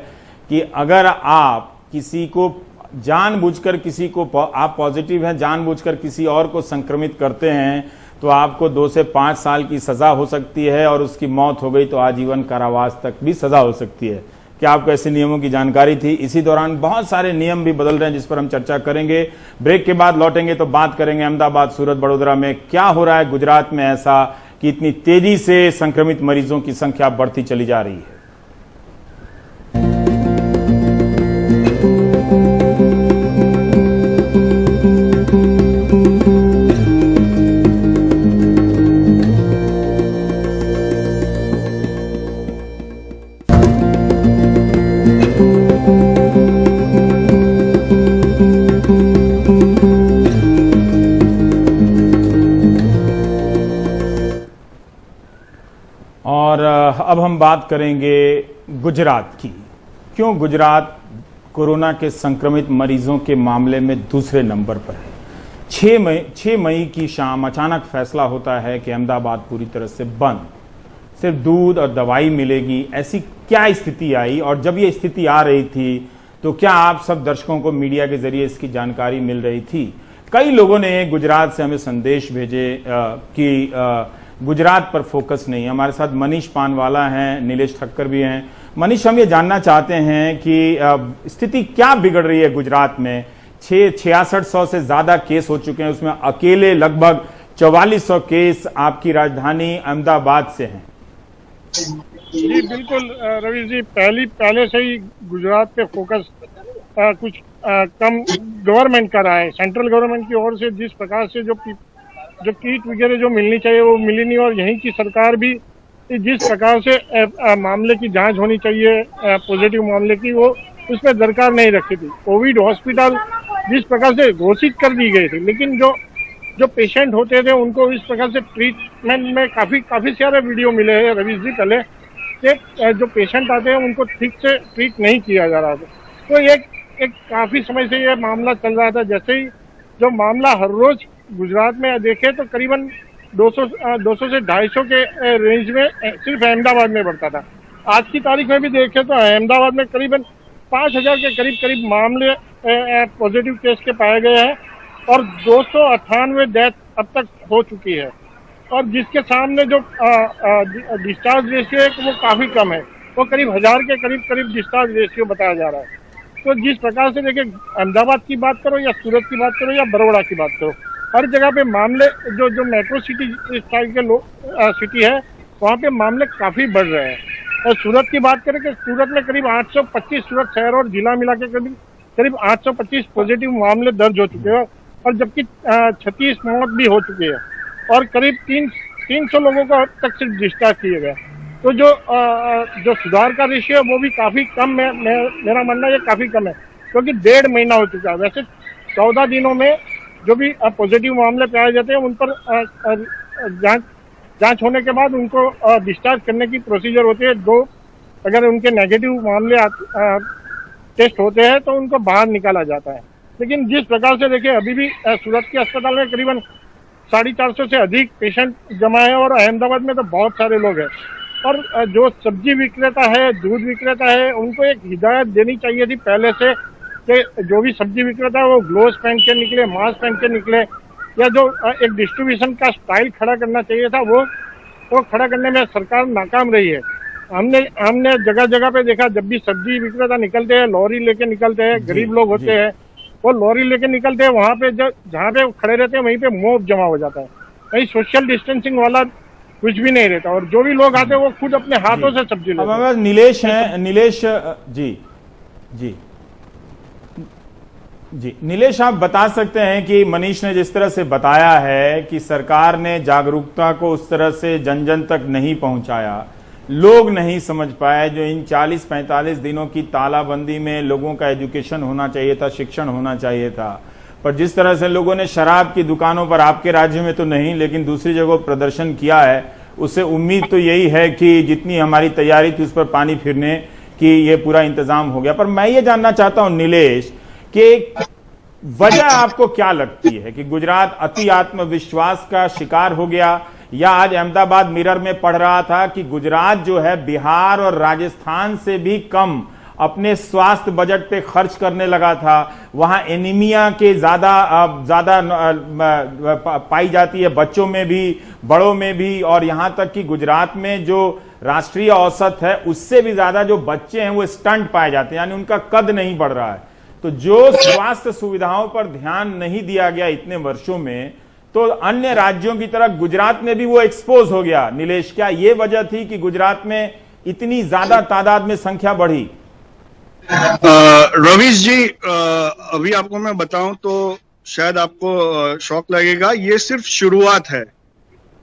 कि अगर आप किसी को जानबूझकर, किसी को आप पॉजिटिव हैं, जानबूझकर किसी और को संक्रमित करते हैं तो आपको 2 से 5 साल की सजा हो सकती है, और उसकी मौत हो गई तो आजीवन कारावास तक भी सजा हो सकती है। क्या आपको ऐसे नियमों की जानकारी थी? इसी दौरान बहुत सारे नियम भी बदल रहे हैं जिस पर हम चर्चा करेंगे। ब्रेक के बाद लौटेंगे तो बात करेंगे अहमदाबाद, सूरत, बड़ोदरा में क्या हो रहा है, गुजरात में ऐसा कि इतनी तेजी से संक्रमित मरीजों की संख्या बढ़ती चली जा रही है। और अब हम बात करेंगे गुजरात की। क्यों गुजरात कोरोना के संक्रमित मरीजों के मामले में दूसरे नंबर पर है? 6 मई की शाम अचानक फैसला होता है कि अहमदाबाद पूरी तरह से बंद, सिर्फ दूध और दवाई मिलेगी। ऐसी क्या स्थिति आई, और जब ये स्थिति आ रही थी तो क्या आप सब दर्शकों को मीडिया के जरिए इसकी जानकारी मिल रही थी? कई लोगों ने गुजरात से हमें संदेश भेजे कि गुजरात पर फोकस नहीं। हमारे साथ मनीष पानवाला हैं, नीलेश ठक्कर भी हैं। मनीष, हम ये जानना चाहते हैं कि स्थिति क्या बिगड़ रही है गुजरात में? 6600 से ज्यादा केस हो चुके हैं, उसमें अकेले लगभग 4400 केस आपकी राजधानी अहमदाबाद से हैं। जी बिल्कुल रवि जी, पहले से ही गुजरात पे फोकस कुछ कम गवर्नमेंट का रहा है। सेंट्रल गवर्नमेंट की ओर से जिस प्रकार से जो किट वगैरह जो मिलनी चाहिए वो मिली नहीं, और यहीं की सरकार भी जिस प्रकार से मामले की जांच होनी चाहिए पॉजिटिव मामले की, वो उसमें दरकार नहीं रखी थी। कोविड हॉस्पिटल जिस प्रकार से घोषित कर दी गई थी, लेकिन जो पेशेंट होते थे उनको इस प्रकार से ट्रीटमेंट में काफी सारे वीडियो मिले हैं रवि जी पहले कि जो पेशेंट आते हैं उनको ठीक से ट्रीट नहीं किया जा रहा था। तो एक काफी समय से ये मामला चल रहा था। जैसे ही जो मामला हर रोज गुजरात में देखे तो करीबन 200 से 250 के रेंज में सिर्फ अहमदाबाद में बढ़ता था। आज की तारीख में भी देखें तो अहमदाबाद में करीबन 5000 के करीब मामले पॉजिटिव केस के पाए गए हैं और 298 डेथ अब तक हो चुकी है, और जिसके सामने जो डिस्चार्ज रेशियो है वो काफी कम है, वो करीब 1000 के करीब डिस्चार्ज रेशियो बताया जा रहा है। तो जिस प्रकार से देखिए, अहमदाबाद की बात करो या सूरत की बात करो या बड़ौदा की बात करो, हर जगह पे मामले जो मेट्रो सिटी स्टाइल के सिटी है वहाँ पे मामले काफी बढ़ रहे हैं। और सूरत की बात करें कि सूरत में करीब 825 सूरत शहर और जिला मिला के करीब 825 पॉजिटिव मामले दर्ज हो चुके हैं, और जबकि 36 मौत भी हो चुकी है और करीब 300 लोगों को अब तक सिर्फ डिस्चार्ज किए गए। तो जो सुधार का रेशियो है वो भी काफी कम है। मेरा मानना है काफी कम है, क्योंकि 1.5 महीना हो चुका है। वैसे 14 दिनों में जो भी पॉजिटिव मामले पाए जाते हैं उन पर जांच होने के बाद उनको डिस्चार्ज करने की प्रोसीजर होती है। अगर उनके नेगेटिव मामले टेस्ट होते हैं तो उनको बाहर निकाला जाता है। लेकिन जिस प्रकार से देखिए, अभी भी सूरत के अस्पताल में करीबन 450 से अधिक पेशेंट जमा है, और अहमदाबाद में तो बहुत सारे लोग हैं। और जो सब्जी विक्रेता है, दूध विक्रेता है, उनको एक हिदायत देनी चाहिए थी पहले से कि जो भी सब्जी विक्रेता है वो ग्लोव्स पहन के निकले, मास्क पहन के निकले, या जो एक डिस्ट्रीब्यूशन का स्टाइल खड़ा करना चाहिए था वो खड़ा करने में सरकार नाकाम रही है। हमने जगह जगह पे देखा, जब भी सब्जी विक्रेता निकलते हैं, लॉरी लेके निकलते हैं, गरीब लोग होते हैं, वो लॉरी लेके निकलते हैं, वहाँ पे जहाँ पे खड़े रहते हैं वहीं पे मोब जमा हो जाता है। कहीं सोशल डिस्टेंसिंग वाला कुछ भी नहीं रहता, और जो भी लोग आते हैं वो खुद अपने हाथों से सब्जी लेते हैं। नीलेश हैं, नीलेश जी नीलेश, आप बता सकते हैं कि मनीष ने जिस तरह से बताया है कि सरकार ने जागरूकता को उस तरह से जन जन तक नहीं पहुंचाया, लोग नहीं समझ पाए। जो इन 40-45 दिनों की तालाबंदी में लोगों का एजुकेशन होना चाहिए था, शिक्षण होना चाहिए था, पर जिस तरह से लोगों ने शराब की दुकानों पर, आपके राज्य में तो नहीं लेकिन दूसरी जगह प्रदर्शन किया है, उससे उम्मीद तो यही है कि जितनी हमारी तैयारी थी उस पर पानी फिरने की ये पूरा इंतजाम हो गया। पर मैं ये जानना चाहता हूं नीलेश कि वजह आपको क्या लगती है कि गुजरात अति आत्मविश्वास का शिकार हो गया, या आज अहमदाबाद मिरर में पढ़ रहा था कि गुजरात जो है बिहार और राजस्थान से भी कम अपने स्वास्थ्य बजट पे खर्च करने लगा था, वहां एनीमिया के ज्यादा पाई जाती है, बच्चों में भी, बड़ों में भी, और यहां तक कि गुजरात में जो राष्ट्रीय औसत है उससे भी ज्यादा जो बच्चे हैं वो स्टंट पाए जाते हैं, यानी उनका कद नहीं बढ़ रहा है। तो जो स्वास्थ्य सुविधाओं पर ध्यान नहीं दिया गया इतने वर्षों में, तो अन्य राज्यों की तरह गुजरात में भी वो एक्सपोज हो गया। नीलेश, क्या ये वजह थी कि गुजरात में इतनी ज्यादा तादाद में संख्या बढ़ी? रवीश जी, अभी आपको मैं बताऊं तो शायद आपको शौक लगेगा, ये सिर्फ शुरुआत है।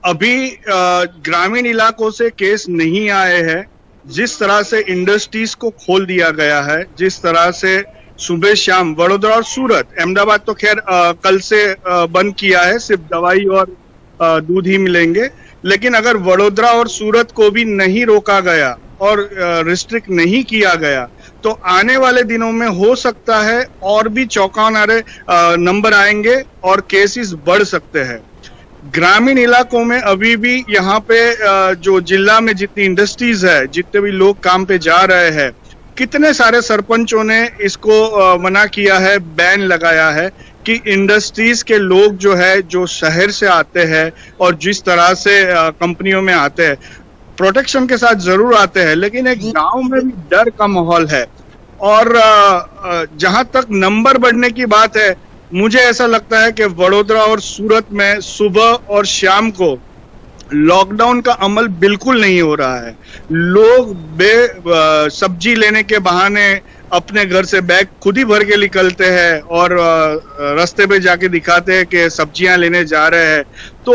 अभी ग्रामीण इलाकों से केस नहीं आए हैं। जिस तरह से इंडस्ट्रीज को खोल दिया गया है, जिस तरह से सुबह शाम वडोदरा और सूरत, अहमदाबाद तो खैर कल से बंद किया है, सिर्फ दवाई और दूध ही मिलेंगे, लेकिन अगर वडोदरा और सूरत को भी नहीं रोका गया और रिस्ट्रिक्ट नहीं किया गया तो आने वाले दिनों में हो सकता है और भी चौंकाने नंबर आएंगे और केसेस बढ़ सकते हैं। ग्रामीण इलाकों में अभी भी यहाँ पे जो जिला में जितनी इंडस्ट्रीज है, जितने भी लोग काम पे जा रहे हैं, कितने सारे सरपंचों ने इसको मना किया है, बैन लगाया है कि इंडस्ट्रीज के लोग जो है, जो शहर से आते हैं और जिस तरह से कंपनियों में आते हैं, प्रोटेक्शन के साथ जरूर आते हैं, लेकिन एक गांव में भी डर का माहौल है। और जहां तक नंबर बढ़ने की बात है, मुझे ऐसा लगता है कि वडोदरा और सूरत में सुबह और शाम को लॉकडाउन का अमल बिल्कुल नहीं हो रहा है। लोग सब्जी लेने के बहाने अपने घर से बैग खुद ही भर के निकलते हैं और रास्ते पे जाके दिखाते हैं कि सब्जियां लेने जा रहे हैं, तो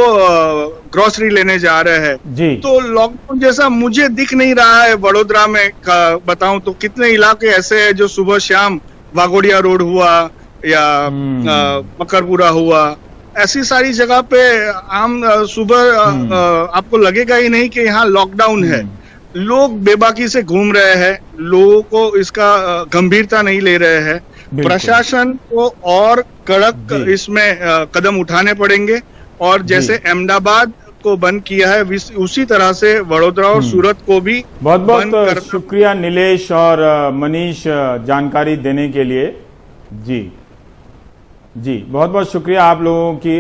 ग्रोसरी लेने जा रहे हैं जी। तो लॉकडाउन जैसा मुझे दिख नहीं रहा है। वडोदरा में बताऊं तो कितने इलाके ऐसे हैं जो सुबह शाम, वाघोडिया रोड हुआ या मकरपुरा हुआ, ऐसी सारी जगह पे आम सुबह आपको लगेगा ही नहीं कि यहाँ लॉकडाउन है। लोग बेबाकी से घूम रहे हैं, लोगों को इसका गंभीरता नहीं ले रहे हैं। प्रशासन को और कड़क इसमें कदम उठाने पड़ेंगे, और जैसे अहमदाबाद को बंद किया है, उसी तरह से वडोदरा और सूरत को भी बहुत बंद बहुत करना। शुक्रिया नीलेश और मनीष जानकारी देने के लिए। जी बहुत बहुत शुक्रिया आप लोगों की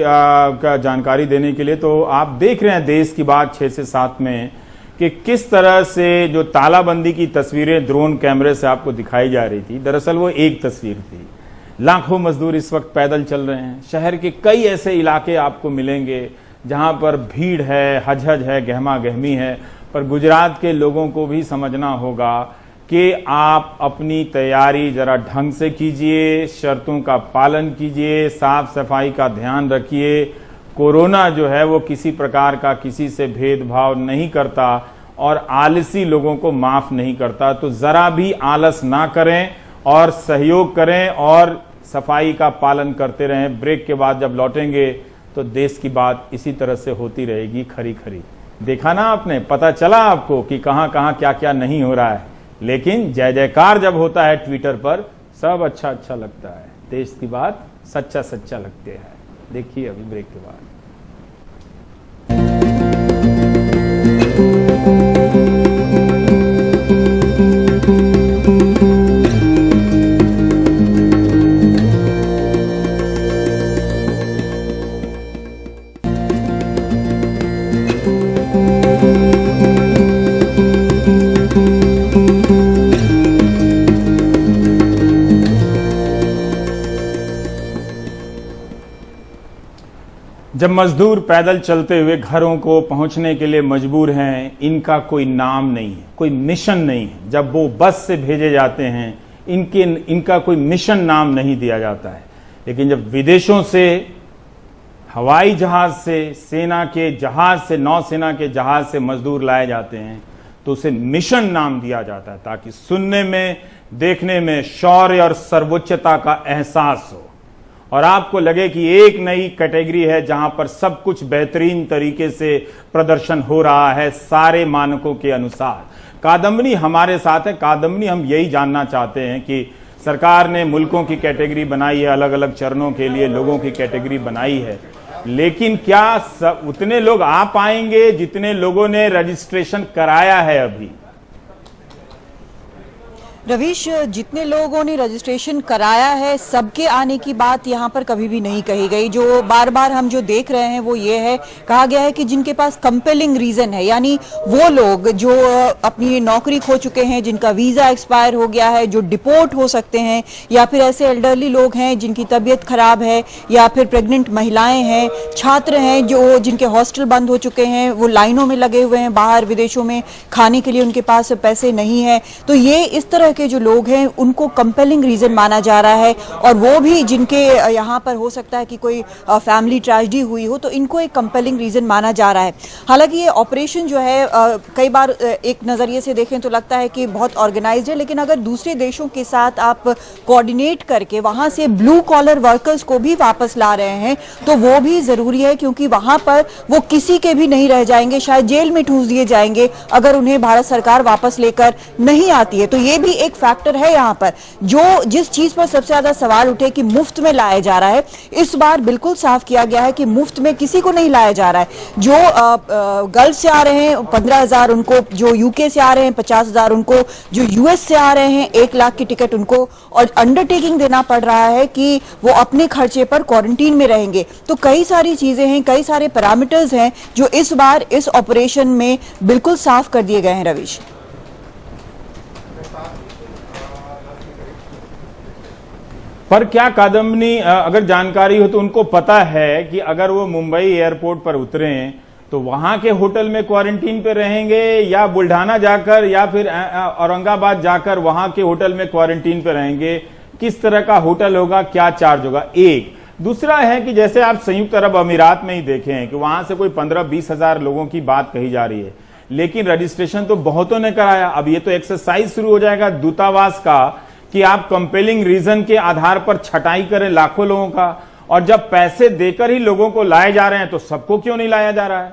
का जानकारी देने के लिए। तो आप देख रहे हैं देश की बात 6 से 7 में कि किस तरह से जो तालाबंदी की तस्वीरें ड्रोन कैमरे से आपको दिखाई जा रही थी, दरअसल वो एक तस्वीर थी। लाखों मजदूर इस वक्त पैदल चल रहे हैं। शहर के कई ऐसे इलाके आपको मिलेंगे जहां पर भीड़ है, हजहज है, गहमा गहमी है। पर गुजरात के लोगों को भी समझना होगा कि आप अपनी तैयारी जरा ढंग से कीजिए, शर्तों का पालन कीजिए, साफ सफाई का ध्यान रखिए। कोरोना जो है वो किसी प्रकार का किसी से भेदभाव नहीं करता और आलसी लोगों को माफ नहीं करता। तो जरा भी आलस ना करें और सहयोग करें और सफाई का पालन करते रहें। ब्रेक के बाद जब लौटेंगे तो देश की बात इसी तरह से होती रहेगी खरी खरी। देखा ना आपने, पता चला आपको कि कहां कहां क्या क्या नहीं हो रहा है, लेकिन जय जयकार जब होता है ट्विटर पर सब अच्छा अच्छा लगता है। देश की बात सच्चा सच्चा लगते हैं। देखिए अभी ब्रेक के बाद। जब मजदूर पैदल चलते हुए घरों को पहुंचने के लिए मजबूर हैं, इनका कोई नाम नहीं है, कोई मिशन नहीं है। जब वो बस से भेजे जाते हैं, इनका कोई मिशन नाम नहीं दिया जाता है। लेकिन जब विदेशों से हवाई जहाज से, सेना के जहाज से, नौसेना के जहाज से मजदूर लाए जाते हैं तो उसे मिशन नाम दिया जाता है, ताकि सुनने में, देखने में शौर्य और सर्वोच्चता का एहसास हो और आपको लगे कि एक नई कैटेगरी है जहां पर सब कुछ बेहतरीन तरीके से प्रदर्शन हो रहा है सारे मानकों के अनुसार। कादम्बनी हमारे साथ है। कादम्बनी हम यही जानना चाहते हैं कि सरकार ने मुल्कों की कैटेगरी बनाई है, अलग अलग चरणों के लिए लोगों की कैटेगरी बनाई है, लेकिन क्या उतने लोग आ पाएंगे जितने लोगों ने रजिस्ट्रेशन कराया है? अभी रवीश, जितने लोगों ने रजिस्ट्रेशन कराया है सबके आने की बात यहाँ पर कभी भी नहीं कही गई। जो बार बार हम जो देख रहे हैं वो ये है, कहा गया है कि जिनके पास कंपेलिंग रीजन है, यानी वो लोग जो अपनी नौकरी खो चुके हैं, जिनका वीजा एक्सपायर हो गया है, जो डिपोर्ट हो सकते हैं, या फिर ऐसे एल्डरली लोग हैं जिनकी तबीयत खराब है, या फिर प्रेग्नेंट महिलाएं हैं, छात्र हैं जो जिनके हॉस्टल बंद हो चुके हैं, वो लाइनों में लगे हुए हैं बाहर विदेशों में, खाने के लिए उनके पास पैसे नहीं है। तो ये इस तरह के जो लोग हैं उनको कंपेलिंग रीजन माना जा रहा है, और वो भी जिनके यहाँ पर हो सकता है कि कोई फैमिली ट्रेजेडी हुई हो, तो इनको एक कंपेलिंग रीजन माना जा रहा है। हालांकि ये ऑपरेशन जो है कई बार एक नजरिए से देखें तो लगता है कि बहुत ऑर्गेनाइज्ड है, लेकिन अगर दूसरे देशों के साथ आप कोऑर्डिनेट करके वहां से ब्लू कॉलर वर्कर्स को भी वापस ला रहे हैं तो वो भी जरूरी है, क्योंकि वहां पर वो किसी के भी नहीं रह जाएंगे, शायद जेल में ठूस दिए जाएंगे अगर उन्हें भारत सरकार वापस लेकर नहीं आती है। तो ये भी एक फैक्टर है यहाँ पर। जो जिस चीज पर सबसे ज्यादा सवाल उठे कि मुफ्त में लाया जा रहा है, इस बार बिल्कुल साफ किया गया है कि मुफ्त में किसी को नहीं लाया जा रहा है। जो गल्फ से आ रहे हैं 15,000 उनको, जो यूके से आ रहे हैं 50,000 उनको, जो यूएस से आ रहे हैं 1 लाख की टिकट उनको, और अंडरटेकिंग देना पड़ रहा है कि वो अपने खर्चे पर क्वारंटीन में रहेंगे। तो कई सारी चीजें हैं, कई सारे पैरामीटर्स हैं जो इस बार इस ऑपरेशन में बिल्कुल साफ कर दिए गए हैं। रवीश, पर क्या कादम्बनी अगर जानकारी हो तो उनको पता है कि अगर वो मुंबई एयरपोर्ट पर उतरे तो वहां के होटल में क्वारंटीन पे रहेंगे, या बुल्ढाना जाकर या फिर औरंगाबाद जाकर वहां के होटल में क्वारंटीन पे रहेंगे? किस तरह का होटल होगा, क्या चार्ज होगा? एक दूसरा है कि जैसे आप संयुक्त अरब अमीरात में ही देखे हैं कि वहां से कोई 15-20 हजार लोगों की बात कही जा रही है, लेकिन रजिस्ट्रेशन तो बहुतों ने कराया। अब ये तो एक्सरसाइज शुरू हो जाएगा दूतावास का कि आप कंपेलिंग रीजन के आधार पर छटाई करें लाखों लोगों का, और जब पैसे देकर ही लोगों को लाए जा रहे हैं तो सबको क्यों नहीं लाया जा रहा है?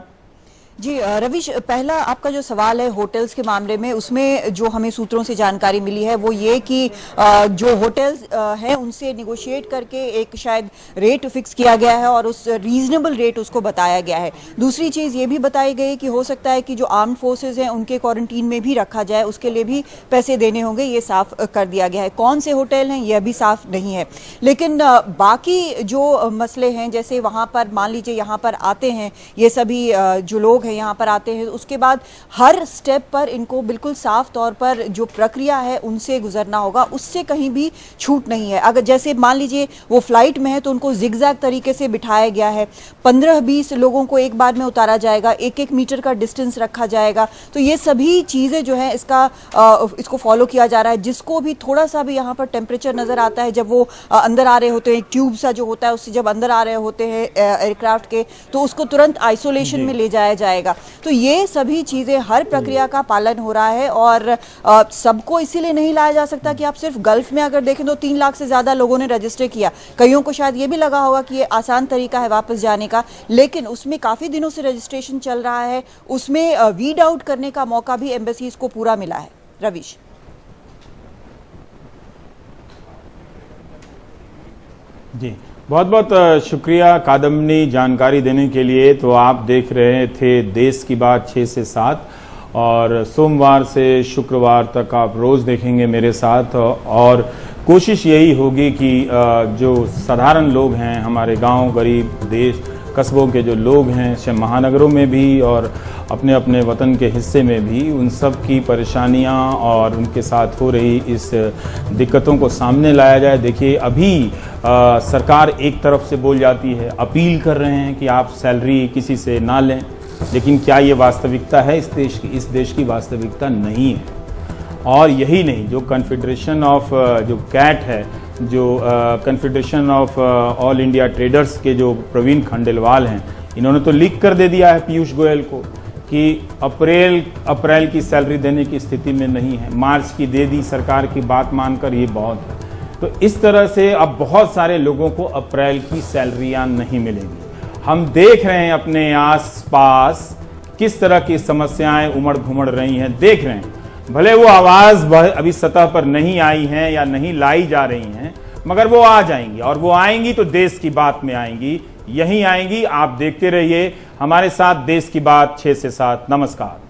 जी रविश, पहला आपका जो सवाल है होटल्स के मामले में, उसमें जो हमें सूत्रों से जानकारी मिली है वो ये कि जो होटल्स हैं उनसे निगोशिएट करके एक शायद रेट फिक्स किया गया है और उस रीजनेबल रेट उसको बताया गया है। दूसरी चीज़ ये भी बताई गई कि हो सकता है कि जो आर्म्ड फोर्सेज हैं उनके क्वारंटीन में भी रखा जाए, उसके लिए भी पैसे देने होंगे, ये साफ कर दिया गया है। कौन से होटल हैं यह भी साफ नहीं है। लेकिन बाकी जो मसले हैं, जैसे वहाँ पर मान लीजिए यहाँ पर आते हैं ये सभी जो लोग हैं यहाँ पर आते हैं, उसके बाद हर स्टेप पर इनको बिल्कुल साफ तौर पर जो प्रक्रिया है उनसे गुजरना होगा, उससे कहीं भी छूट नहीं है। अगर जैसे मान लीजिए वो फ्लाइट में है तो उनको जिगजैग तरीके से बिठाया गया है, 15-20 लोगों को एक बार में उतारा जाएगा, 1-1 मीटर का डिस्टेंस रखा जाएगा। तो ये सभी चीज़ें जो है इसको फॉलो किया जा रहा है। जिसको भी थोड़ा सा भी यहाँ पर टेम्परेचर नजर आता है, जब वो अंदर आ रहे होते हैं, एक ट्यूब सा जो होता है उससे जब अंदर आ रहे होते हैं एयरक्राफ्ट के, तो उसको तुरंत आइसोलेशन में ले जाया जाएगा। तो ये सभी चीजें, हर प्रक्रिया का पालन हो रहा है और सबको इसीलिए नहीं लाया जा सकता कि आप सिर्फ गल्फ में अगर देखें तो 3 लाख से ज्यादा लोगों ने रजिस्टर किया। कईयों को शायद ये भी लगा होगा कि ये आसान तरीका है वापस जाने का, लेकिन उसमें काफी दिनों से रजिस्ट्रेशन चल रहा है, उसमें वीड आउट करने का मौका भी एम्बेसीज को पूरा मिला है। रविश जी, बहुत बहुत शुक्रिया कादम्बनी जानकारी देने के लिए। तो आप देख रहे थे देश की बात 6 से 7 और सोमवार से शुक्रवार तक आप रोज़ देखेंगे मेरे साथ, और कोशिश यही होगी कि जो साधारण लोग हैं, हमारे गांव गरीब देश कस्बों के जो लोग हैं, महानगरों में भी और अपने अपने वतन के हिस्से में भी, उन सब की परेशानियां और उनके साथ हो रही इस दिक्कतों को सामने लाया जाए। देखिए अभी सरकार एक तरफ से बोल जाती है, अपील कर रहे हैं कि आप सैलरी किसी से ना लें, लेकिन क्या ये वास्तविकता है? इस देश की वास्तविकता नहीं है। और यही नहीं, जो कन्फेडरेशन ऑफ जो कैट है, जो confederation of all India traders के जो प्रवीण खंडेलवाल हैं, इन्होंने तो लिख कर दे दिया है पीयूष गोयल को कि अप्रैल की सैलरी देने की स्थिति में नहीं है, मार्च की दे दी सरकार की बात मानकर, ये बहुत है। तो इस तरह से अब बहुत सारे लोगों को अप्रैल की सैलरियां नहीं मिलेंगी। हम देख रहे हैं अपने आसपास किस तरह की समस्याएं उमड़ घुमड़ रही हैं, देख रहे हैं। भले वो आवाज अभी सतह पर नहीं आई हैं या नहीं लाई जा रही हैं, मगर वो आ जाएंगी, और वो आएंगी तो देश की बात में आएंगी, यहीं आएंगी। आप देखते रहिए हमारे साथ देश की बात 6 से 7। नमस्कार।